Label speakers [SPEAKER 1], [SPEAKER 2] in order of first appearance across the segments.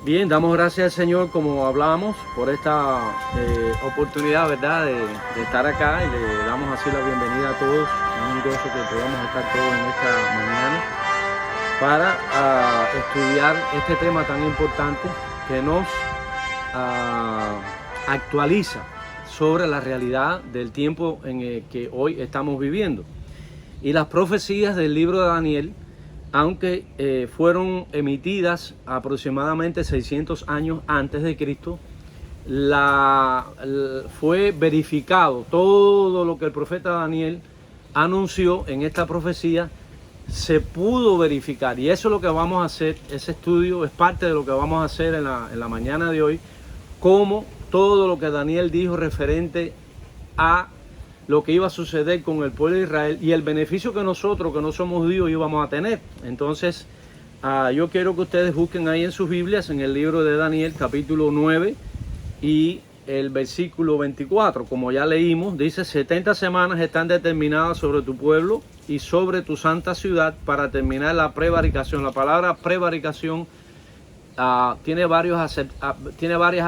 [SPEAKER 1] Bien, damos gracias al Señor, como hablábamos, por esta oportunidad, ¿verdad?, de estar acá, y le damos así la bienvenida a todos. Es un gozo que podamos estar todos en esta mañana para estudiar este tema tan importante que nos actualiza sobre la realidad del tiempo en el que hoy estamos viviendo. Y las profecías del libro de Daniel, aunque fueron emitidas aproximadamente 600 años antes de Cristo, fue verificado todo lo que el profeta Daniel anunció en esta profecía, se pudo verificar. Y eso es lo que vamos a hacer, ese estudio es parte de lo que vamos a hacer en la mañana de hoy, cómo todo lo que Daniel dijo referente a lo que iba a suceder con el pueblo de Israel y el beneficio que nosotros, que no somos judíos, íbamos a tener. Entonces, yo quiero que ustedes busquen ahí en sus Biblias, en el libro de Daniel, capítulo 9 y el versículo 24. Como ya leímos, dice: 70 semanas están determinadas sobre tu pueblo y sobre tu santa ciudad para terminar la prevaricación. La palabra prevaricación tiene varias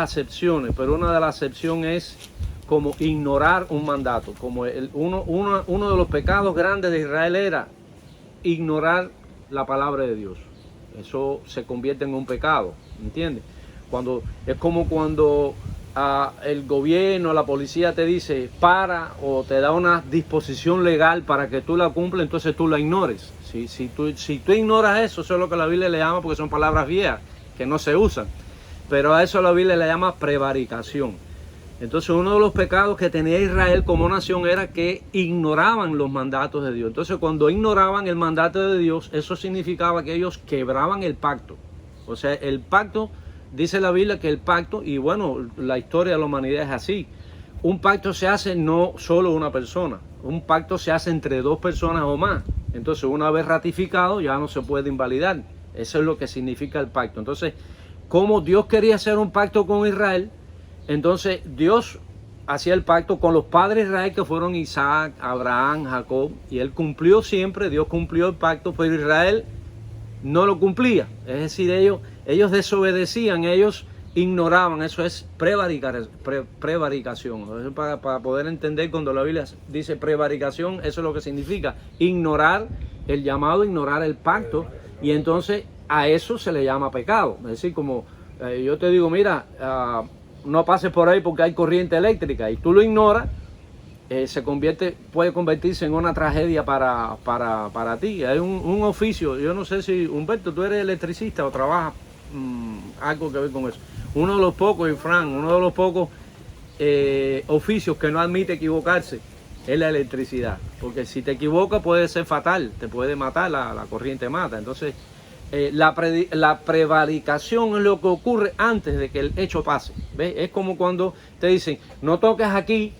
[SPEAKER 1] acepciones, pero una de las acepciones es como ignorar un mandato. Como uno de los pecados grandes de Israel era ignorar la palabra de Dios. Eso se convierte en un pecado, ¿entiendes? Es como cuando el gobierno, la policía te dice para, o te da una disposición legal para que tú la cumplas, entonces tú la ignores. Si tú ignoras eso, eso es lo que la Biblia le llama, porque son palabras viejas que no se usan, pero a eso la Biblia le llama prevaricación. Entonces, uno de los pecados que tenía Israel como nación era que ignoraban los mandatos de Dios. Entonces, cuando ignoraban el mandato de Dios, eso significaba que ellos quebraban el pacto. O sea, el pacto, dice la Biblia que el pacto, y bueno, la historia de la humanidad es así. Un pacto se hace no solo una persona, un pacto se hace entre dos personas o más. Entonces, una vez ratificado, ya no se puede invalidar. Eso es lo que significa el pacto. Entonces, como Dios quería hacer un pacto con Israel, entonces Dios hacía el pacto con los padres de Israel, que fueron Isaac, Abraham, Jacob, y él cumplió siempre, Dios cumplió el pacto, pero Israel no lo cumplía. Es decir, ellos desobedecían, ellos ignoraban. Eso es prevaricación. Entonces, para poder entender, cuando la Biblia dice prevaricación, eso es lo que significa: ignorar el llamado, ignorar el pacto, y entonces a eso se le llama pecado. Es decir, como yo te digo, mira, no pases por ahí porque hay corriente eléctrica, y tú lo ignoras, puede convertirse en una tragedia para ti. Hay un oficio, yo no sé si, Humberto, tú eres electricista o trabajas algo que ver con eso. Uno de los pocos, y Fran, uno de los pocos oficios que no admite equivocarse es la electricidad, porque si te equivocas puede ser fatal, te puede matar, la corriente mata. Entonces, la prevaricación es lo que ocurre antes de que el hecho pase. ¿Ves? Es como cuando te dicen: no toques aquí,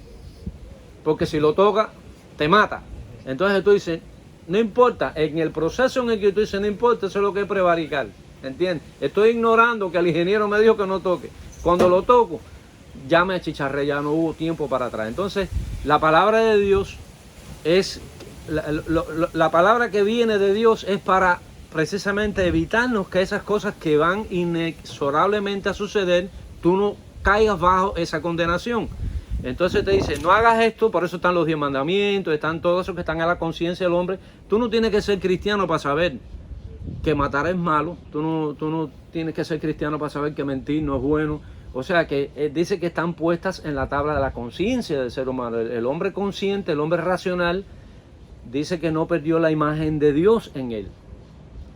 [SPEAKER 1] porque si lo tocas te mata. Entonces tú dices: no importa. En el proceso en el que tú dices no importa, eso es lo que es prevaricar, ¿entiendes? Estoy ignorando que el ingeniero me dijo que no toque. Cuando lo toco, ya me achicharré, ya no hubo tiempo para atrás. Entonces, la palabra de Dios es la palabra que viene de Dios es para precisamente evitarnos que esas cosas que van inexorablemente a suceder, tú no caigas bajo esa condenación. Entonces te dice: no hagas esto. Por eso están los 10 mandamientos, están todos esos que están a la conciencia del hombre. Tú no tienes que ser cristiano para saber que matar es malo. Tú no tienes que ser cristiano para saber que mentir no es bueno. O sea que dice que están puestas en la tabla de la conciencia del ser humano. El hombre consciente, el hombre racional, dice que no perdió la imagen de Dios en él.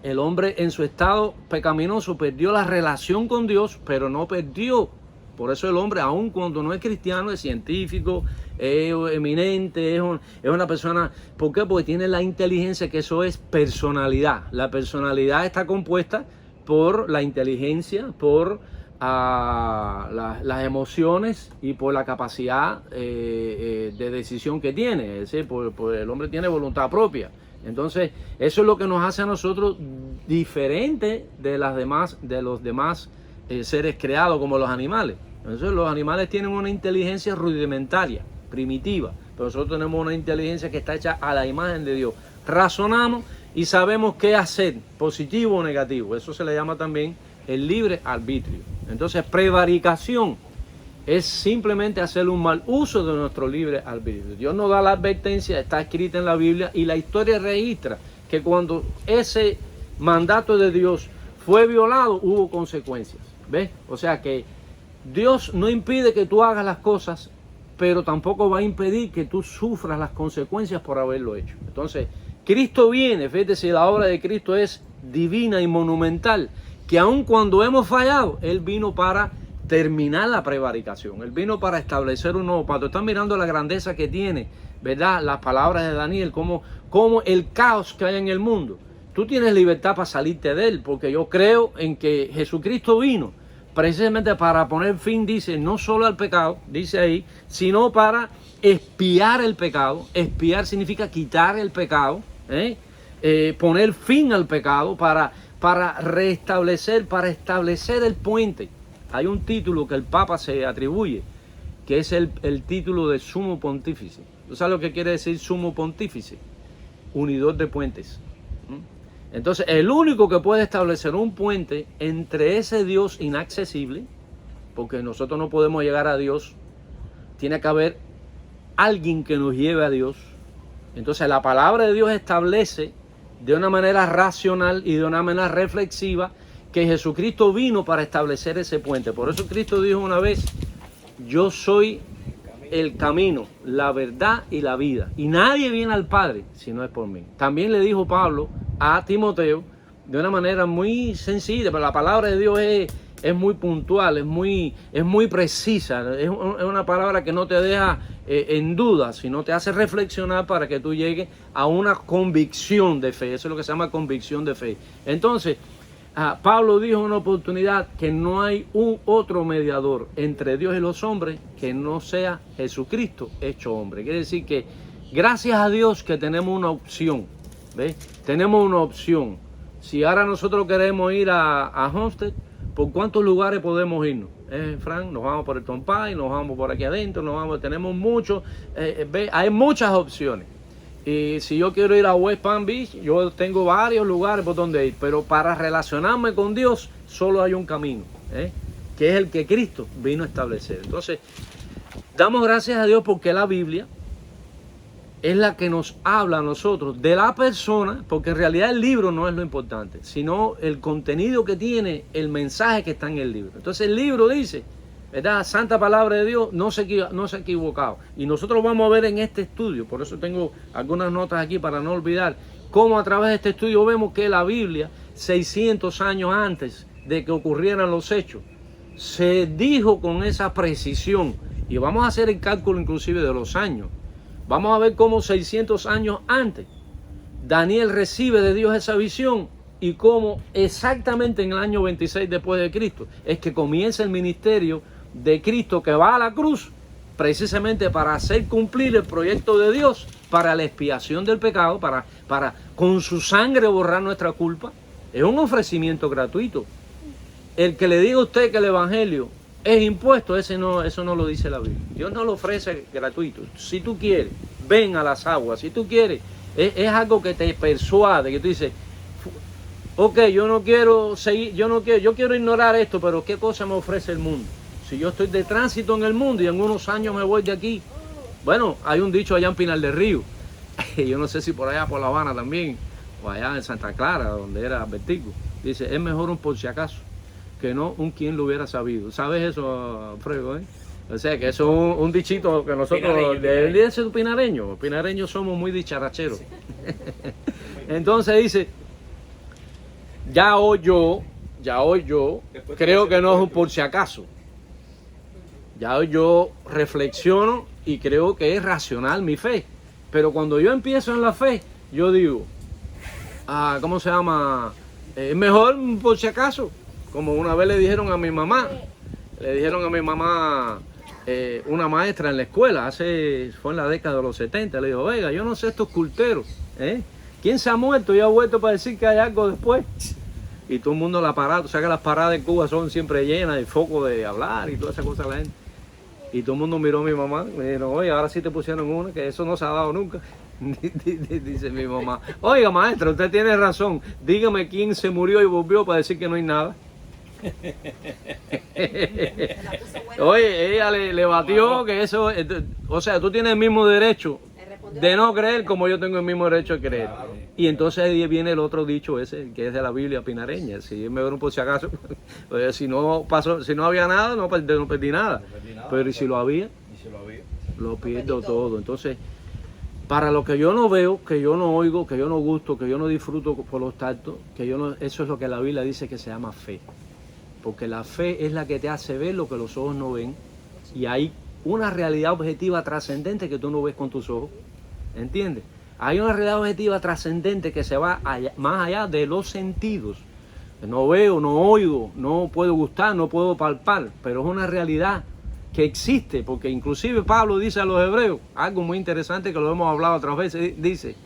[SPEAKER 1] El hombre en su estado pecaminoso perdió la relación con Dios, pero no perdió. Por eso el hombre, aun cuando no es cristiano, es científico, es eminente, es una persona. ¿Por qué? Porque tiene la inteligencia, que eso es personalidad. La personalidad está compuesta por la inteligencia, por las emociones y por la capacidad de decisión que tiene. Es decir, por el hombre tiene voluntad propia. Entonces, eso es lo que nos hace a nosotros diferentes de los demás seres creados, como los animales. Entonces, los animales tienen una inteligencia rudimentaria, primitiva, pero nosotros tenemos una inteligencia que está hecha a la imagen de Dios. Razonamos y sabemos qué hacer, positivo o negativo. Eso se le llama también el libre arbitrio. Entonces, prevaricación es simplemente hacer un mal uso de nuestro libre arbitrio. Dios nos da la advertencia, está escrita en la Biblia, y la historia registra que cuando ese mandato de Dios fue violado, hubo consecuencias. ¿Ves? O sea que Dios no impide que tú hagas las cosas, pero tampoco va a impedir que tú sufras las consecuencias por haberlo hecho. Entonces, Cristo viene, fíjate si la obra de Cristo es divina y monumental, que aun cuando hemos fallado, Él vino para terminar la prevaricación. Él vino para establecer un nuevo pacto. Están mirando la grandeza que tiene, ¿verdad? Las palabras de Daniel, como el caos que hay en el mundo. Tú tienes libertad para salirte de él, porque yo creo en que Jesucristo vino precisamente para poner fin, dice, no solo al pecado, dice ahí, sino para expiar el pecado. Expiar significa quitar el pecado, poner fin al pecado, para restablecer, para establecer el puente. Hay un título que el Papa se atribuye, que es el título de sumo pontífice. ¿Tú sabes lo que quiere decir sumo pontífice? Unidor de puentes. Entonces, el único que puede establecer un puente entre ese Dios inaccesible, porque nosotros no podemos llegar a Dios, tiene que haber alguien que nos lleve a Dios. Entonces, la palabra de Dios establece de una manera racional y de una manera reflexiva que Jesucristo vino para establecer ese puente. Por eso Cristo dijo una vez, yo soy el camino, la verdad y la vida, y nadie viene al Padre si no es por mí. También le dijo Pablo a Timoteo de una manera muy sencilla, pero la palabra de Dios es muy puntual, es muy precisa, es una palabra que no te deja en duda, sino te hace reflexionar para que tú llegues a una convicción de fe. Eso es lo que se llama convicción de fe. Entonces, Pablo dijo en una oportunidad que no hay un otro mediador entre Dios y los hombres que no sea Jesucristo hecho hombre. Quiere decir que gracias a Dios que tenemos una opción, ¿ves? Tenemos una opción. Si ahora nosotros queremos ir a Homestead, ¿por cuántos lugares podemos irnos? Frank, nos vamos por el Tompay, nos vamos por aquí adentro, tenemos muchos, hay muchas opciones. Y si yo quiero ir a West Palm Beach, yo tengo varios lugares por donde ir, pero para relacionarme con Dios solo hay un camino, que es el que Cristo vino a establecer. Entonces, damos gracias a Dios porque la Biblia es la que nos habla a nosotros de la persona, porque en realidad el libro no es lo importante, sino el contenido que tiene, el mensaje que está en el libro. Entonces el libro dice, ¿verdad? Santa palabra de Dios no se ha equivocado. Y nosotros vamos a ver en este estudio, por eso tengo algunas notas aquí para no olvidar, cómo a través de este estudio vemos que la Biblia, 600 años antes de que ocurrieran los hechos, se dijo con esa precisión. Y vamos a hacer el cálculo inclusive de los años. Vamos a ver cómo 600 años antes Daniel recibe de Dios esa visión y cómo exactamente en el año 26 después de Cristo es que comienza el ministerio de Cristo, que va a la cruz precisamente para hacer cumplir el proyecto de Dios para la expiación del pecado, para con su sangre borrar nuestra culpa. Es un ofrecimiento gratuito. El que le diga a usted que el evangelio es impuesto, eso no lo dice la Biblia. Dios no lo ofrece gratuito. Si tú quieres, ven a las aguas. Si tú quieres, es algo que te persuade, que tú dices, ok, yo quiero ignorar esto, pero ¿qué cosa me ofrece el mundo? Si yo estoy de tránsito en el mundo y en unos años me voy de aquí. Bueno, hay un dicho allá en Pinar del Río, yo no sé si por allá por La Habana también, o allá en Santa Clara, donde era Vertigo, dice, es mejor un por si acaso que no un quien lo hubiera sabido. ¿Sabes eso, Alfredo? O sea, que eso es un dichito que nosotros, de ser pinareños somos muy dicharacheros. Sí. Entonces dice, ya hoy yo creo que no es un por si acaso. Ya hoy yo reflexiono y creo que es racional mi fe. Pero cuando yo empiezo en la fe, yo digo, ¿cómo se llama? Es mejor un por si acaso. Como una vez le dijeron a mi mamá, una maestra en la escuela, fue en la década de los 70, le dijo, oiga, yo no sé estos culteros, ¿quién se ha muerto y ha vuelto para decir que hay algo después? Y todo el mundo la parada, o sea que las paradas de Cuba son siempre llenas de foco de hablar y toda esa cosa de la gente. Y todo el mundo miró a mi mamá, me dijeron, oye, ahora sí te pusieron una, que eso no se ha dado nunca. Dice mi mamá, oiga maestra, usted tiene razón, dígame quién se murió y volvió para decir que no hay nada. Oye, ella le batió que eso, o sea, tú tienes el mismo derecho de no creer como yo tengo el mismo derecho de creer. Y entonces ahí viene el otro dicho ese, que es de la Biblia pinareña. Si me vieron por si acaso, pues, si no pasó, si no había nada, no perdí nada. Pero ¿y si lo había? Lo pierdo todo. Entonces, para lo que yo no veo, que yo no oigo, que yo no gusto, que yo no disfruto por los tactos, que yo no, eso es lo que la Biblia dice que se llama fe. Porque la fe es la que te hace ver lo que los ojos no ven. Y hay una realidad objetiva trascendente que tú no ves con tus ojos. ¿Entiendes? Hay una realidad objetiva trascendente que se va más allá de los sentidos. No veo, no oigo, no puedo gustar, no puedo palpar, pero es una realidad que existe, porque inclusive Pablo dice a los hebreos, algo muy interesante que lo hemos hablado otras veces, dice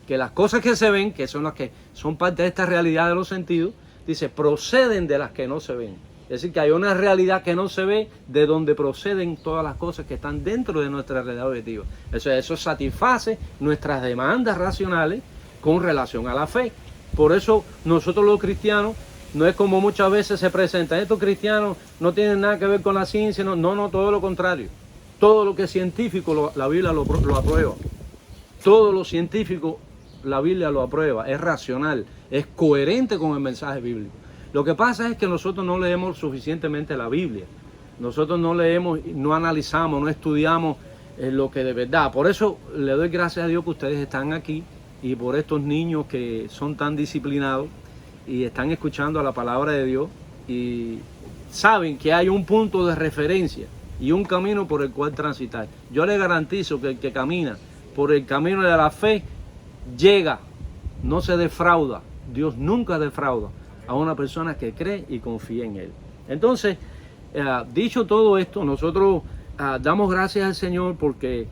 [SPEAKER 1] que las cosas que se ven, que son las que son parte de esta realidad de los sentidos, dice, proceden de las que no se ven. Es decir, que hay una realidad que no se ve de donde proceden todas las cosas que están dentro de nuestra realidad objetiva. Eso satisface nuestras demandas racionales con relación a la fe. Por eso nosotros los cristianos, no es como muchas veces se presentan, estos cristianos no tienen nada que ver con la ciencia, no, todo lo contrario. Todo lo que es científico, la Biblia lo aprueba. Todo lo científico, la Biblia lo aprueba, es racional, es coherente con el mensaje bíblico. Lo que pasa es que nosotros no leemos suficientemente la Biblia. Nosotros no leemos, no analizamos, no estudiamos lo que de verdad. Por eso le doy gracias a Dios que ustedes están aquí y por estos niños que son tan disciplinados y están escuchando la palabra de Dios y saben que hay un punto de referencia y un camino por el cual transitar. Yo les garantizo que el que camina por el camino de la fe llega, no se defrauda. Dios nunca defrauda a una persona que cree y confía en Él. Entonces, dicho todo esto, nosotros damos gracias al Señor porque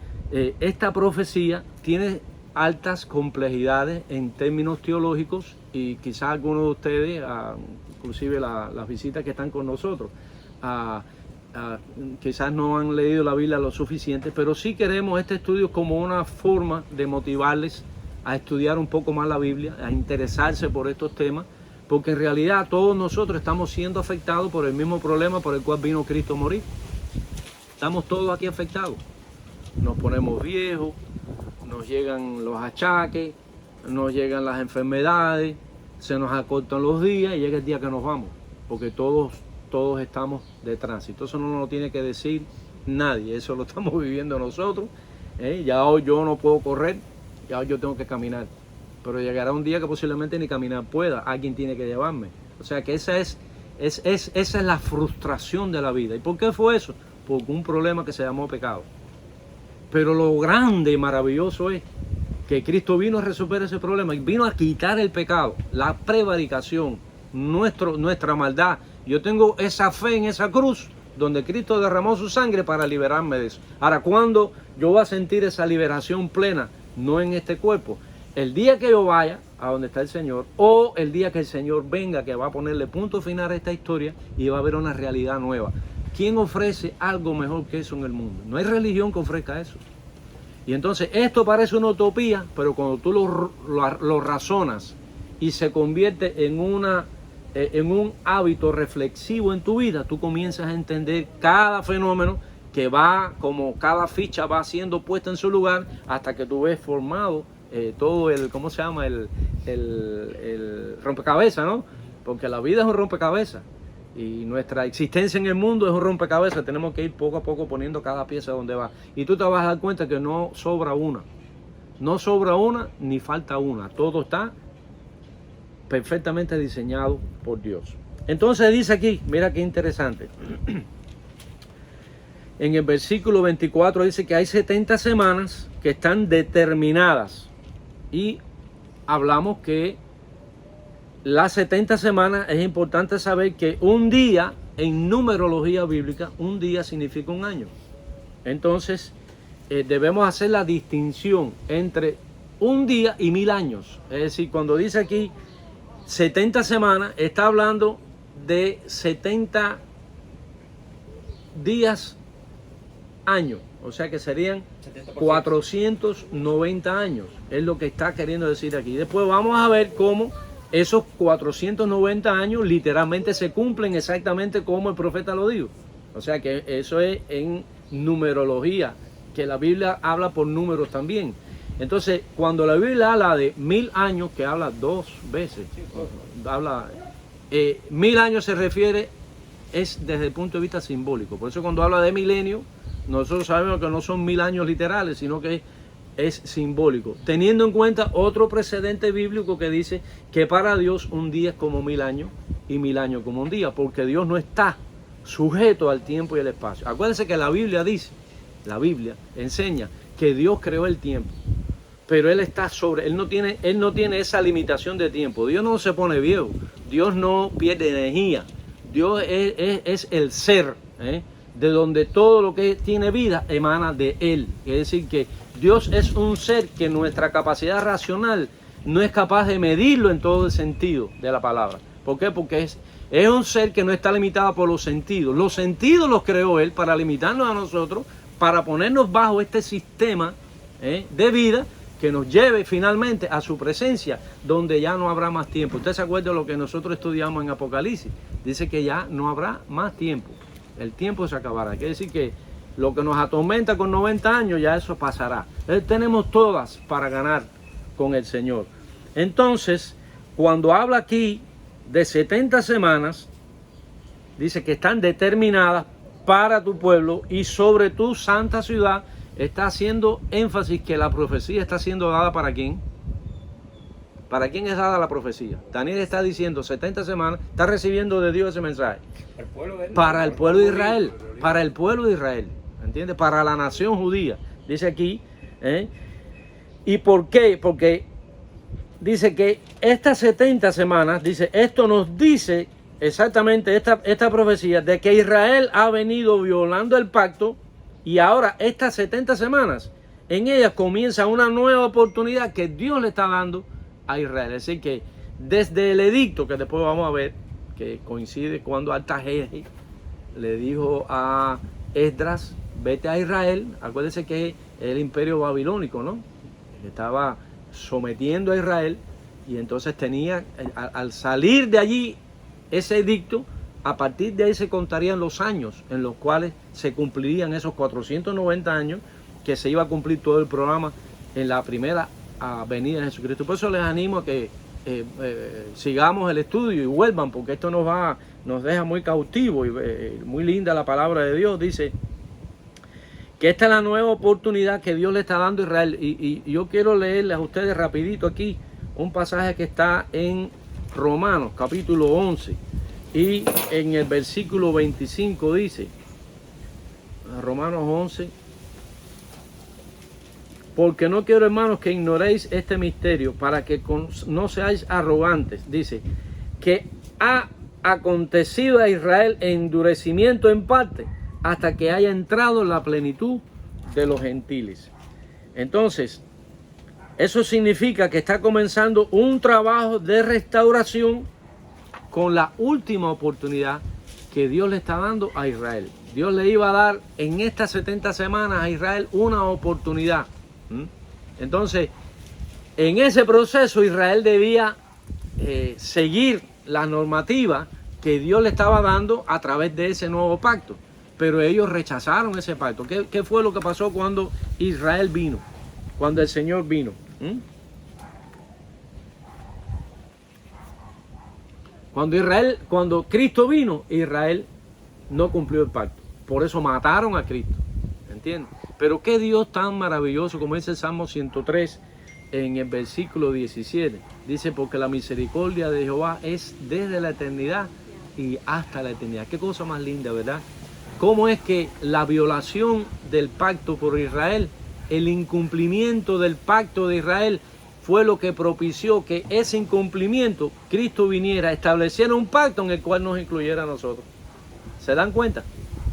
[SPEAKER 1] esta profecía tiene altas complejidades en términos teológicos y quizás algunos de ustedes, inclusive las visitas que están con nosotros, quizás no han leído la Biblia lo suficiente, pero sí queremos este estudio como una forma de motivarles a estudiar un poco más la Biblia, a interesarse por estos temas, porque en realidad todos nosotros estamos siendo afectados por el mismo problema por el cual vino Cristo a morir. Estamos todos aquí afectados. Nos ponemos viejos, nos llegan los achaques, nos llegan las enfermedades, se nos acortan los días y llega el día que nos vamos, porque todos estamos de tránsito. Eso no nos lo tiene que decir nadie, eso lo estamos viviendo nosotros. Ya hoy yo no puedo correr, ya hoy yo tengo que caminar. Pero llegará un día que posiblemente ni caminar pueda, alguien tiene que llevarme. O sea que esa es la frustración de la vida. ¿Y por qué fue eso? Por un problema que se llamó pecado. Pero lo grande y maravilloso es que Cristo vino a resolver ese problema y vino a quitar el pecado, la prevaricación, nuestra maldad. Yo tengo esa fe en esa cruz donde Cristo derramó su sangre para liberarme de eso. Ahora, ¿cuándo yo voy a sentir esa liberación plena? No en este cuerpo. El día que yo vaya a donde está el Señor, o el día que el Señor venga, que va a ponerle punto final a esta historia y va a haber una realidad nueva. ¿Quién ofrece algo mejor que eso en el mundo? No hay religión que ofrezca eso. Y entonces esto parece una utopía, pero cuando tú lo razonas y se convierte en un hábito reflexivo en tu vida, tú comienzas a entender cada fenómeno que va, como cada ficha va siendo puesta en su lugar, hasta que tú ves formado todo el, ¿cómo se llama? El rompecabezas, ¿no? Porque la vida es un rompecabezas y nuestra existencia en el mundo es un rompecabezas. Tenemos que ir poco a poco poniendo cada pieza donde va. Y tú te vas a dar cuenta que no sobra una. No sobra una ni falta una. Todo está perfectamente diseñado por Dios. Entonces dice aquí, mira qué interesante. En el versículo 24 dice que hay 70 semanas que están determinadas. Y hablamos que las 70 semanas es importante saber que un día, en numerología bíblica, un día significa un año. Entonces, debemos hacer la distinción entre un día y 1000 años. Es decir, cuando dice aquí 70 semanas, está hablando de 70 días años. O sea que serían 490 años. Es lo que está queriendo decir aquí. Después vamos a ver cómo esos 490 años literalmente se cumplen exactamente como el profeta lo dijo. O sea que eso es en numerología, que la Biblia habla por números también. Entonces, cuando la Biblia habla de 1000 años, que habla 2 veces, habla 1000 años se refiere, es desde el punto de vista simbólico. Por eso cuando habla de milenio, nosotros sabemos que no son 1000 años literales, sino que es simbólico, teniendo en cuenta otro precedente bíblico que dice que para Dios un día es como 1000 años y 1000 años como un día, porque Dios no está sujeto al tiempo y el espacio. Acuérdense que la Biblia dice, la Biblia enseña que Dios creó el tiempo, pero Él está sobre, Él no tiene esa limitación de tiempo. Dios no se pone viejo, Dios no pierde energía, Dios es el ser, de donde todo lo que tiene vida emana de Él. Es decir, que Dios es un ser que nuestra capacidad racional no es capaz de medirlo en todo el sentido de la palabra. ¿Por qué? Porque es un ser que no está limitado por los sentidos. Los sentidos los creó Él para limitarnos a nosotros, para ponernos bajo este sistema de vida que nos lleve finalmente a su presencia, donde ya no habrá más tiempo. Usted se acuerda de lo que nosotros estudiamos en Apocalipsis. Dice que ya no habrá más tiempo. El tiempo se acabará. Quiere decir que lo que nos atormenta con 90 años, ya eso pasará. Tenemos todas para ganar con el Señor. Entonces, cuando habla aquí de 70 semanas, dice que están determinadas para tu pueblo y sobre tu santa ciudad, está haciendo énfasis que la profecía está siendo dada ¿para quién? ¿Para quién es dada la profecía? Daniel está diciendo 70 semanas, está recibiendo de Dios ese mensaje. Para el pueblo de Israel, para el pueblo de Israel, ¿entiendes? Para la nación judía, dice aquí. ¿Y por qué? Porque dice que estas 70 semanas, dice, esto nos dice exactamente esta profecía de que Israel ha venido violando el pacto y ahora estas 70 semanas, en ellas comienza una nueva oportunidad que Dios le está dando a Israel. Es decir, que desde el edicto, que después vamos a ver, que coincide cuando Artajerjes le dijo a Esdras, vete a Israel. Acuérdense que es el imperio babilónico, ¿no? Estaba sometiendo a Israel y entonces tenía, al salir de allí ese edicto, a partir de ahí se contarían los años en los cuales se cumplirían esos 490 años que se iba a cumplir todo el programa en la primera venida de Jesucristo. Por eso les animo a que sigamos el estudio y vuelvan, porque esto nos deja muy cautivos y muy linda la palabra de Dios. Dice que esta es la nueva oportunidad que Dios le está dando a Israel. Y yo quiero leerles a ustedes rapidito aquí un pasaje que está en Romanos capítulo 11 y en el versículo 25 dice, Romanos 11, porque no quiero, hermanos, que ignoréis este misterio, para que no seáis arrogantes. Dice que ha acontecido a Israel endurecimiento en parte, hasta que haya entrado en la plenitud de los gentiles. Entonces, eso significa que está comenzando un trabajo de restauración con la última oportunidad que Dios le está dando a Israel. Dios le iba a dar en estas 70 semanas a Israel una oportunidad. Entonces, en ese proceso Israel debía seguir la normativa que Dios le estaba dando a través de ese nuevo pacto. Pero ellos rechazaron ese pacto. ¿Qué fue lo que pasó cuando Israel vino? Cuando el Señor vino. Cuando Cristo vino, Israel no cumplió el pacto. Por eso mataron a Cristo. ¿Entiendes? Pero qué Dios tan maravilloso, como dice el Salmo 103 en el versículo 17. Dice, porque la misericordia de Jehová es desde la eternidad y hasta la eternidad. Qué cosa más linda, ¿verdad? ¿Cómo es que la violación del pacto por Israel, el incumplimiento del pacto de Israel, fue lo que propició que ese incumplimiento, Cristo viniera, estableciera un pacto en el cual nos incluyera a nosotros? ¿Se dan cuenta?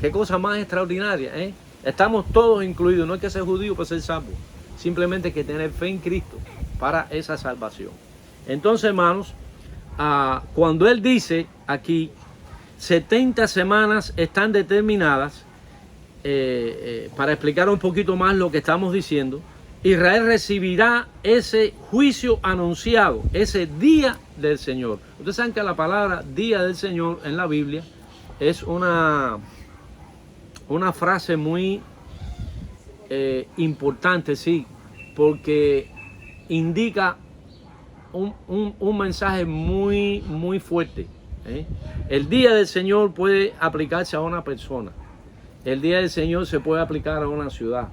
[SPEAKER 1] Qué cosa más extraordinaria, ¿eh? Estamos todos incluidos, no hay que ser judío para ser salvo, simplemente hay que tener fe en Cristo para esa salvación. Entonces, hermanos, cuando Él dice aquí, 70 semanas están determinadas, para explicar un poquito más lo que estamos diciendo, Israel recibirá ese juicio anunciado, ese día del Señor. Ustedes saben que la palabra día del Señor en la Biblia es una frase muy importante, sí, porque indica un mensaje muy, muy fuerte. El día del Señor puede aplicarse a una persona. El día del Señor se puede aplicar a una ciudad.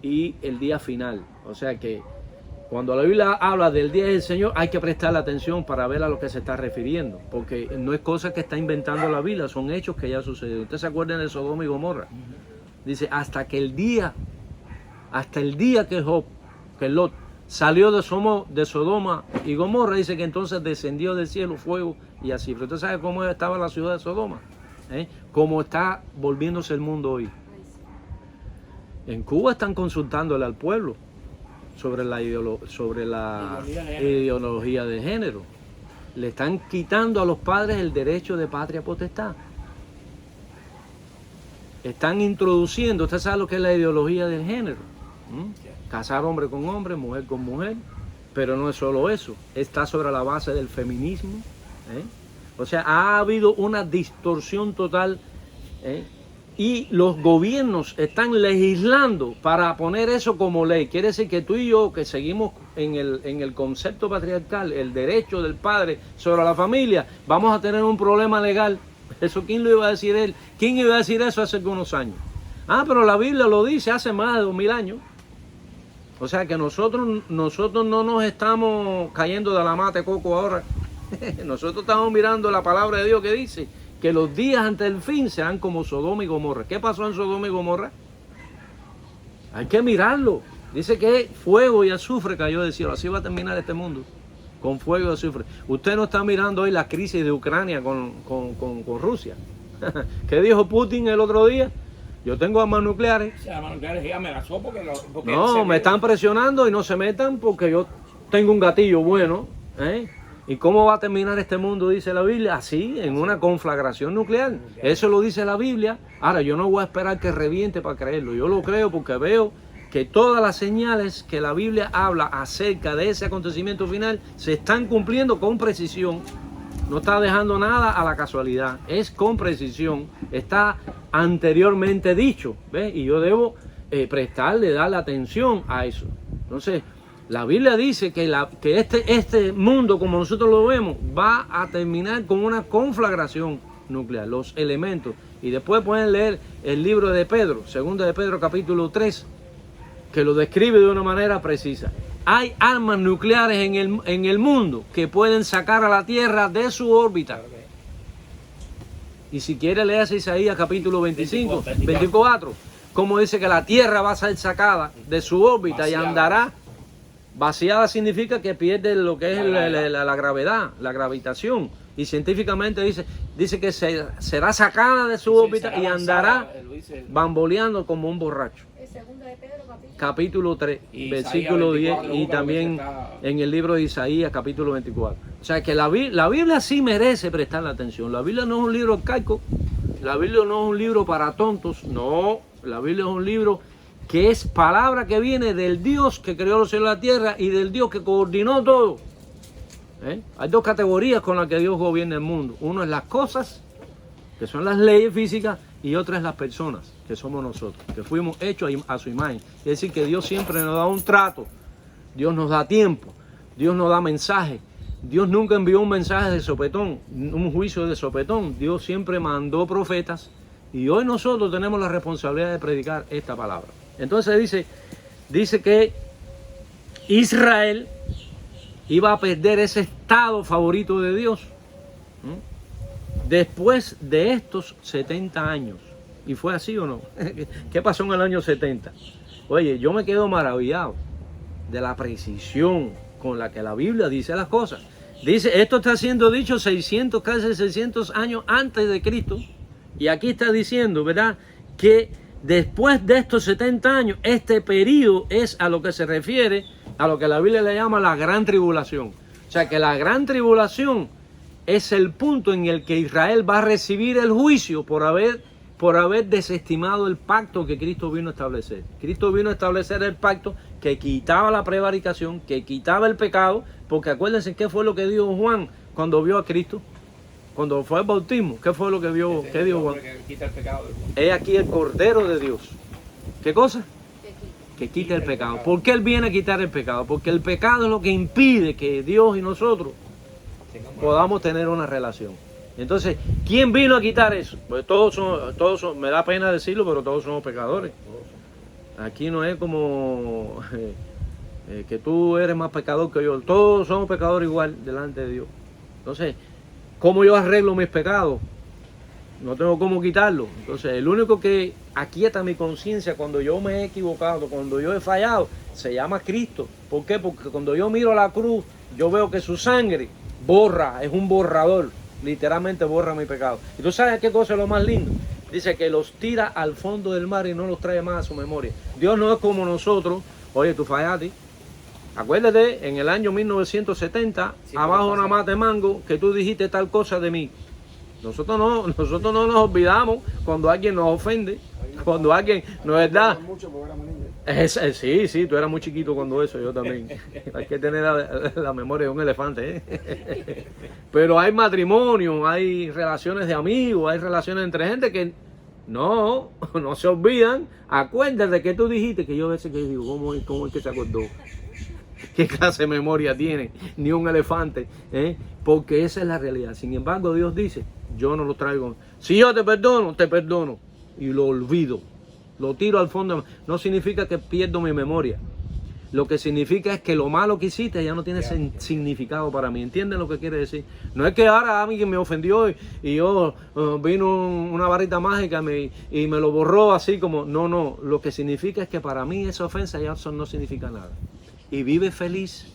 [SPEAKER 1] Y el día final. O sea que cuando la Biblia habla del día del Señor, hay que prestarle atención para ver a lo que se está refiriendo. Porque no es cosa que está inventando la Biblia, son hechos que ya sucedieron. ¿Ustedes se acuerdan de Sodoma y Gomorra? Dice, hasta el día que Lot salió de Sodoma y Gomorra, dice que entonces descendió del cielo fuego y así. Pero usted sabe cómo estaba la ciudad de Sodoma, cómo está volviéndose el mundo hoy. En Cuba están consultándole al pueblo sobre la ideología de género. Le están quitando a los padres el derecho de patria potestad. Están introduciendo, usted sabe lo que es la ideología del género. Casar hombre con hombre, mujer con mujer. Pero no es solo eso, está sobre la base del feminismo. O sea, ha habido una distorsión total. Y los gobiernos están legislando para poner eso como ley. Quiere decir que tú y yo, que seguimos en el concepto patriarcal, el derecho del padre sobre la familia, vamos a tener un problema legal. ¿Eso quién lo iba a decir él? ¿Quién iba a decir eso hace algunos años? Pero la Biblia lo dice hace más de 2000 años. O sea que nosotros no nos estamos cayendo de la mata de coco ahora. Nosotros estamos mirando la palabra de Dios que dice que los días antes del fin serán como Sodoma y Gomorra. ¿Qué pasó en Sodoma y Gomorra? Hay que mirarlo. Dice que fuego y azufre cayó del cielo. Así va a terminar este mundo, con fuego y azufre. Usted no está mirando hoy la crisis de Ucrania con Rusia. ¿Qué dijo Putin el otro día? Yo tengo armas nucleares.
[SPEAKER 2] Sí, armas nucleares y amenazó porque
[SPEAKER 1] no, me están presionando y no se metan porque yo tengo un gatillo bueno. ¿Y cómo va a terminar este mundo, dice la Biblia? Así, en una conflagración nuclear. Eso lo dice la Biblia. Ahora, yo no voy a esperar que reviente para creerlo. Yo lo creo porque veo que todas las señales que la Biblia habla acerca de ese acontecimiento final se están cumpliendo con precisión. No está dejando nada a la casualidad. Es con precisión. Está anteriormente dicho. ¿Ves? Y yo debo darle atención a eso. Entonces, la Biblia dice que este mundo, como nosotros lo vemos, va a terminar con una conflagración nuclear, los elementos. Y después pueden leer el libro de Pedro, 2 de Pedro capítulo 3, que lo describe de una manera precisa. Hay armas nucleares en el mundo que pueden sacar a la Tierra de su órbita. Y si quiere leer Isaías capítulo 24, como dice que la Tierra va a ser sacada de su órbita y andará. Vaciada significa que pierde lo que es la gravedad, la gravitación. Y científicamente dice que será sacada de su órbita y andará bamboleando como un borracho. Capítulo 3, versículo 10 y también en el libro de Isaías, capítulo 24. O sea que la Biblia sí merece prestarle atención. La Biblia no es un libro arcaico, la Biblia no es un libro para tontos, no. La Biblia es un libro que es palabra que viene del Dios que creó los cielos y la tierra y del Dios que coordinó todo. Hay dos categorías con las que Dios gobierna el mundo. Uno es las cosas, que son las leyes físicas, y otra es las personas, que somos nosotros, que fuimos hechos a su imagen. Es decir, que Dios siempre nos da un trato, Dios nos da tiempo, Dios nos da mensaje. Dios nunca envió un mensaje de sopetón, un juicio de sopetón. Dios siempre mandó profetas y hoy nosotros tenemos la responsabilidad de predicar esta palabra. Entonces dice que Israel iba a perder ese estado favorito de Dios después de estos 70 años. ¿Y fue así o no? ¿Qué pasó en el año 70? Oye, yo me quedo maravillado de la precisión con la que la Biblia dice las cosas. Dice, esto está siendo dicho casi 600 años antes de Cristo. Y aquí está diciendo, ¿verdad?, que después de estos 70 años, este periodo es a lo que se refiere a lo que la Biblia le llama la gran tribulación. O sea que la gran tribulación es el punto en el que Israel va a recibir el juicio por haber desestimado el pacto que Cristo vino a establecer. Cristo vino a establecer el pacto que quitaba la prevaricación, que quitaba el pecado, porque acuérdense qué fue lo que dijo Juan cuando vio a Cristo, cuando fue al bautismo, qué fue lo que vio, qué dijo Juan.
[SPEAKER 2] Que quita el pecado del mundo.
[SPEAKER 1] He aquí el Cordero de Dios. ¿Qué cosa? Que quita el pecado. ¿Por qué Él viene a quitar el pecado? Porque el pecado es lo que impide que Dios y nosotros podamos tener una relación. Entonces, ¿quién vino a quitar eso? Pues todos son, me da pena decirlo, pero todos somos pecadores. Aquí no es como que tú eres más pecador que yo. Todos somos pecadores igual delante de Dios. Entonces, ¿cómo yo arreglo mis pecados? No tengo cómo quitarlo. Entonces, el único que aquieta mi conciencia cuando yo me he equivocado, cuando yo he fallado, se llama Cristo. ¿Por qué? Porque cuando yo miro la cruz, yo veo que su sangre borra, es un borrador. Literalmente borra mi pecado. ¿Y tú sabes qué cosa es lo más lindo? Dice que los tira al fondo del mar y no los trae más a su memoria. Dios no es como nosotros. Oye, tú fallaste. Acuérdate, en el año 1970, sí, abajo una mata de mango, que tú dijiste tal cosa de mí. Nosotros no nos olvidamos cuando alguien nos ofende, cuando alguien no es verdad. Sí, tú eras muy chiquito cuando eso, yo también. Hay que tener la memoria de un elefante, ¿eh? Pero hay matrimonio, hay relaciones de amigos, hay relaciones entre gente que no se olvidan. Acuérdate que tú dijiste, que yo a veces que digo, ¿cómo es que se acordó? ¿Qué clase de memoria tiene? Ni un elefante, ¿eh? Porque esa es la realidad. Sin embargo, Dios dice, yo no lo traigo. Si yo te perdono y lo olvido. Lo tiro al fondo. No significa que pierdo mi memoria. Lo que significa es que lo malo que hiciste ya no tiene significado para mí. ¿Entienden lo que quiere decir? No es que ahora alguien me ofendió y yo vino una varita mágica y me lo borró así como... No. Lo que significa es que para mí esa ofensa ya no significa nada. Y vive feliz.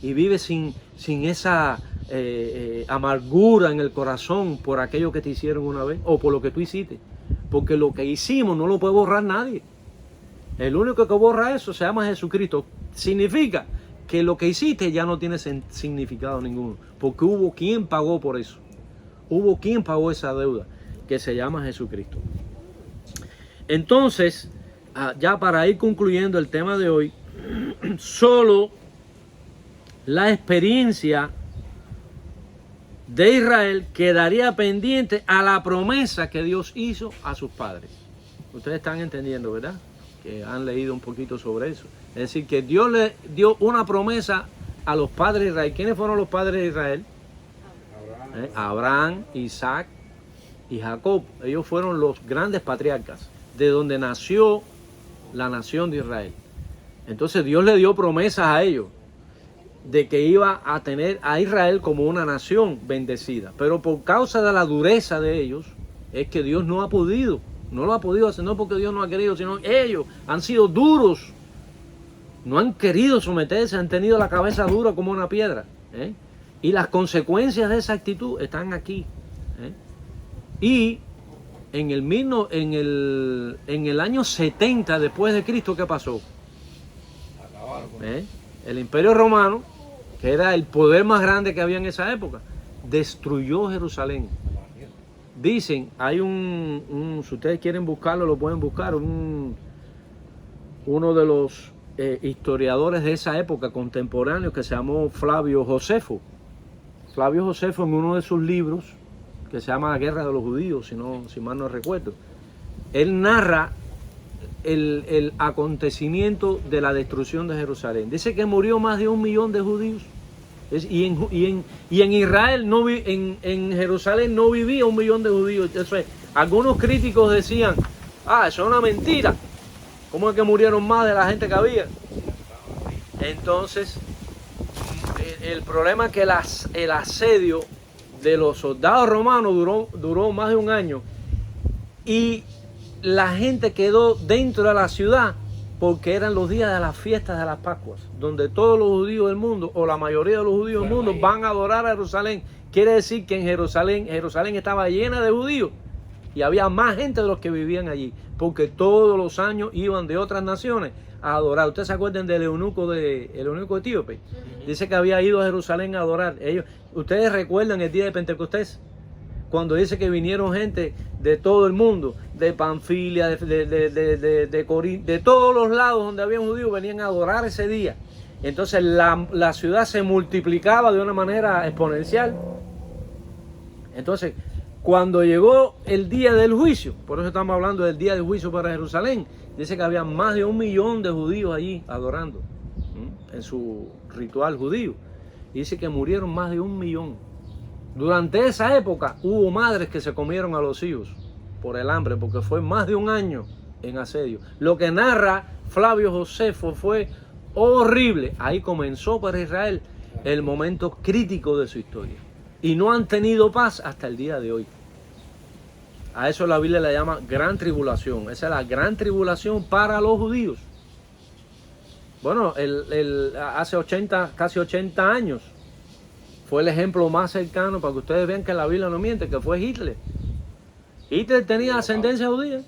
[SPEAKER 1] Y vive sin esa amargura en el corazón por aquello que te hicieron una vez o por lo que tú hiciste. Porque lo que hicimos no lo puede borrar nadie. El único que borra eso se llama Jesucristo. Significa que lo que hiciste ya no tiene significado ninguno. Porque hubo quien pagó por eso. Hubo quien pagó esa deuda, que se llama Jesucristo. Entonces, ya para ir concluyendo el tema de hoy, solo la experiencia de Israel quedaría pendiente a la promesa que Dios hizo a sus padres. Ustedes están entendiendo, ¿verdad? Que han leído un poquito sobre eso. Es decir, que Dios le dio una promesa a los padres de Israel. ¿Quiénes fueron los padres de Israel? Abraham, Isaac y Jacob. Ellos fueron los grandes patriarcas, de donde nació la nación de Israel. Entonces Dios le dio promesas a ellos de que iba a tener a Israel como una nación bendecida. Pero por causa de la dureza de ellos, es que Dios no lo ha podido hacer, no porque Dios no ha querido, sino ellos han sido duros, no han querido someterse, han tenido la cabeza dura como una piedra, ¿eh? Y las consecuencias de esa actitud están aquí, ¿eh? Y en el año 70 después de Cristo, ¿qué pasó? El Imperio Romano, que era el poder más grande que había en esa época, destruyó Jerusalén. Dicen, hay si ustedes quieren buscarlo, lo pueden buscar, uno de los historiadores de esa época, contemporáneos, que se llamó Flavio Josefo. Flavio Josefo, en uno de sus libros, que se llama La Guerra de los Judíos, si mal no recuerdo, él narra el acontecimiento de la destrucción de Jerusalén. Dice que murió más de 1 millón de judíos. Y en Israel, en Jerusalén no vivía 1 millón de judíos. Eso es, algunos críticos decían, eso es una mentira. ¿Cómo es que murieron más de la gente que había? Entonces, el problema es que el asedio de los soldados romanos duró más de 1 año. Y la gente quedó dentro de la ciudad porque eran los días de las fiestas de las Pascuas, donde todos los judíos del mundo, o la mayoría de los judíos del mundo, van a adorar a Jerusalén. Quiere decir que en Jerusalén estaba llena de judíos y había más gente de los que vivían allí, porque todos los años iban de otras naciones a adorar. ¿Ustedes se acuerdan del eunuco etíope? Dice que había ido a Jerusalén a adorar. ¿Ustedes recuerdan el día de Pentecostés? Cuando dice que vinieron gente de todo el mundo de Panfilia, de Corinto, de todos los lados donde había judíos venían a adorar ese día. Entonces la ciudad se multiplicaba de una manera exponencial. Entonces, cuando llegó el día del juicio, por eso estamos hablando del día del juicio para Jerusalén, dice que había más de 1 millón de judíos allí adorando en su ritual judío. Y dice que murieron más de 1 millón. Durante esa época hubo madres que se comieron a los hijos por el hambre, porque fue más de 1 año en asedio. Lo que narra Flavio Josefo fue horrible. Ahí comenzó para Israel el momento crítico de su historia. Y no han tenido paz hasta el día de hoy. A eso la Biblia le llama gran tribulación. Esa es la gran tribulación para los judíos. Bueno, hace casi 80 años fue el ejemplo más cercano para que ustedes vean que la Biblia no miente, que fue Hitler. Hitler tenía ascendencia judía.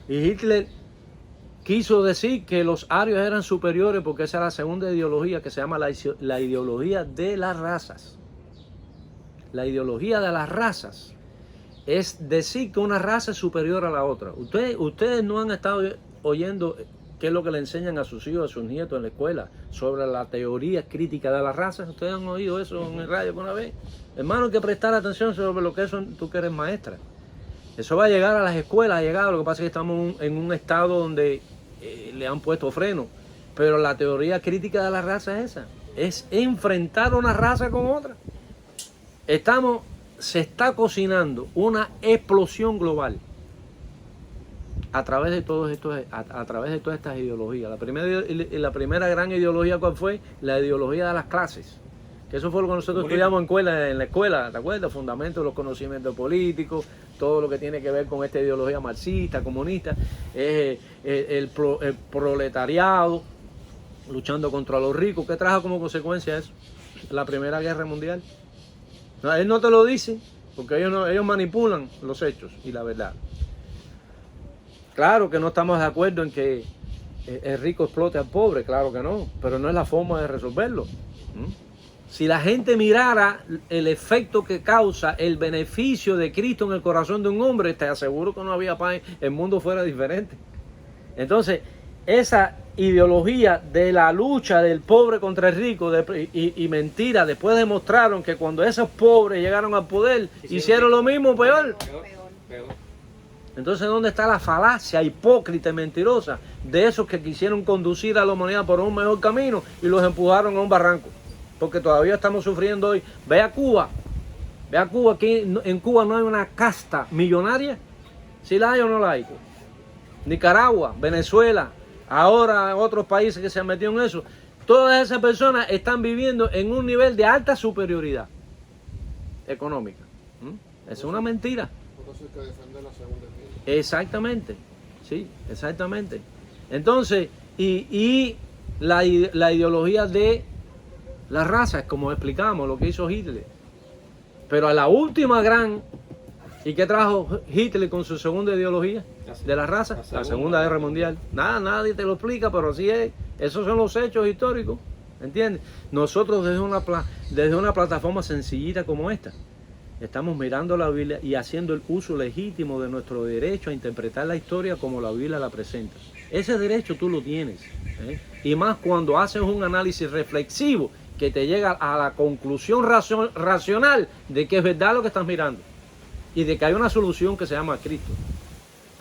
[SPEAKER 1] Y Hitler quiso decir que los arios eran superiores porque esa es la segunda ideología que se llama la ideología de las razas. La ideología de las razas es decir que una raza es superior a la otra. Ustedes no han estado oyendo qué es lo que le enseñan a sus hijos, a sus nietos en la escuela sobre la teoría crítica de las razas. ¿Ustedes han oído eso en el radio alguna vez? Hermano, hay que prestar atención sobre lo que es tú que eres maestra. Eso va a llegar a las escuelas, lo que pasa es que estamos en un estado donde le han puesto freno. Pero la teoría crítica de la raza es esa, es enfrentar una raza con otra. Se está cocinando una explosión global a través de todas estas ideologías. La primera gran ideología, ¿cuál fue? La ideología de las clases. Que eso fue lo que nosotros estudiamos en la escuela, ¿te acuerdas? Fundamentos de los conocimientos políticos, todo lo que tiene que ver con esta ideología marxista, comunista, el proletariado luchando contra los ricos. ¿Qué trajo como consecuencia eso? La Primera Guerra Mundial. No, él no te lo dice, porque ellos manipulan los hechos y la verdad. Claro que no estamos de acuerdo en que el rico explote al pobre, claro que no, pero no es la forma de resolverlo. Si la gente mirara el efecto que causa el beneficio de Cristo en el corazón de un hombre, te aseguro que no había paz, el mundo fuera diferente. Entonces, esa ideología de la lucha del pobre contra el rico y mentira, después demostraron que cuando esos pobres llegaron al poder, hicieron lo mismo, peor. Entonces, ¿dónde está la falacia hipócrita y mentirosa de esos que quisieron conducir a la humanidad por un mejor camino y los empujaron a un barranco? Porque todavía estamos sufriendo hoy. Ve a Cuba, aquí en Cuba no hay una casta millonaria. ¿Sí la hay o no la hay? Nicaragua, Venezuela, ahora otros países que se han metido en eso. Todas esas personas están viviendo en un nivel de alta superioridad económica. Es una mentira. Exactamente, sí, exactamente. Entonces, y la ideología de las razas, como explicamos, lo que hizo Hitler. Pero a la última gran, ¿y qué trajo Hitler con su segunda ideología de las razas? La Segunda Guerra Mundial. Nadie te lo explica, pero así es. Esos son los hechos históricos, ¿entiendes? Nosotros desde una plataforma sencillita como esta, estamos mirando la Biblia y haciendo el uso legítimo de nuestro derecho a interpretar la historia como la Biblia la presenta. Ese derecho tú lo tienes, ¿eh? Y más cuando haces un análisis reflexivo que te llega a la conclusión racional de que es verdad lo que estás mirando y de que hay una solución que se llama Cristo.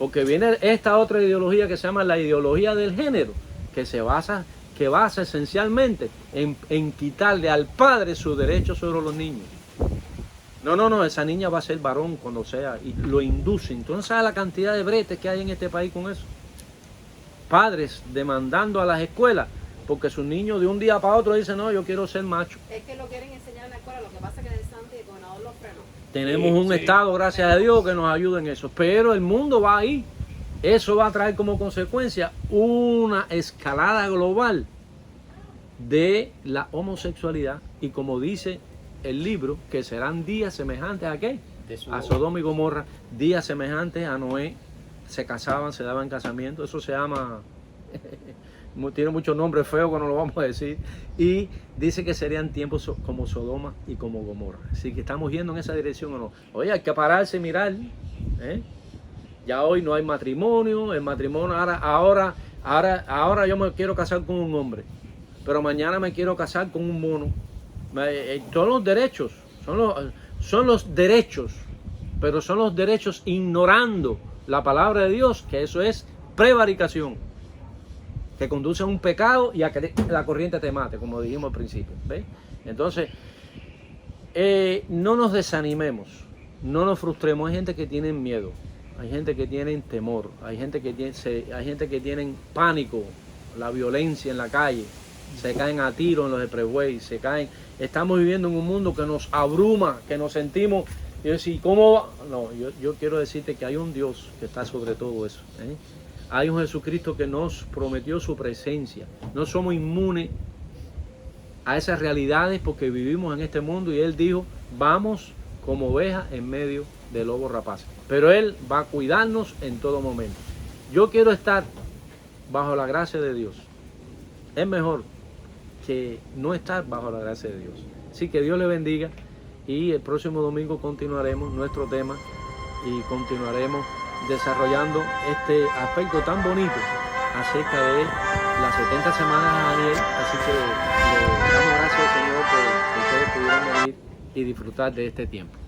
[SPEAKER 1] Porque viene esta otra ideología que se llama la ideología del género, que basa esencialmente en quitarle al padre su derecho sobre los niños. No, esa niña va a ser varón cuando sea, y lo induce. Entonces, ¿sabes la cantidad de bretes que hay en este país con eso? Padres demandando a las escuelas porque sus niños de un día para otro dicen, no, yo quiero ser macho.
[SPEAKER 3] Es que lo quieren enseñar en la escuela, lo que pasa es que en el Santi el gobernador los frenó.
[SPEAKER 1] Tenemos un Estado, gracias a Dios, que nos ayuda en eso, pero el mundo va ahí. Eso va a traer como consecuencia una escalada global de la homosexualidad y, como dice el libro, que serán días semejantes a ¿qué? A Sodoma y Gomorra, días semejantes a Noé. Se casaban, se daban casamiento, eso se llama, tiene muchos nombres feos que no lo vamos a decir, y dice que serían tiempos como Sodoma y como Gomorra. Así que estamos yendo en esa dirección o no. Oye, hay que pararse y mirar, ¿eh? Ya hoy no hay matrimonio, el matrimonio ahora yo me quiero casar con un hombre, pero mañana me quiero casar con un mono. Son los derechos, son los derechos, pero son los derechos ignorando la palabra de Dios, que eso es prevaricación, que conduce a un pecado y a que la corriente te mate, como dijimos al principio. ¿Ves? Entonces, no nos desanimemos, no nos frustremos. Hay gente que tiene miedo, hay gente que tiene temor, hay gente que tiene pánico, la violencia en la calle, se caen a tiro en los expressways, se caen. Estamos viviendo en un mundo que nos abruma, que nos sentimos. Y decir, ¿cómo va? No, yo quiero decirte que hay un Dios que está sobre todo eso. Hay un Jesucristo que nos prometió su presencia. No somos inmunes a esas realidades porque vivimos en este mundo, y Él dijo, vamos como ovejas en medio de lobos rapaces. Pero Él va a cuidarnos en todo momento. Yo quiero estar bajo la gracia de Dios. Es mejor que no estar bajo la gracia de Dios. Así que Dios le bendiga, y el próximo domingo continuaremos nuestro tema y continuaremos desarrollando este aspecto tan bonito acerca de las 70 semanas de Daniel. Así que le damos gracias al Señor por que ustedes pudieron venir y disfrutar de este tiempo.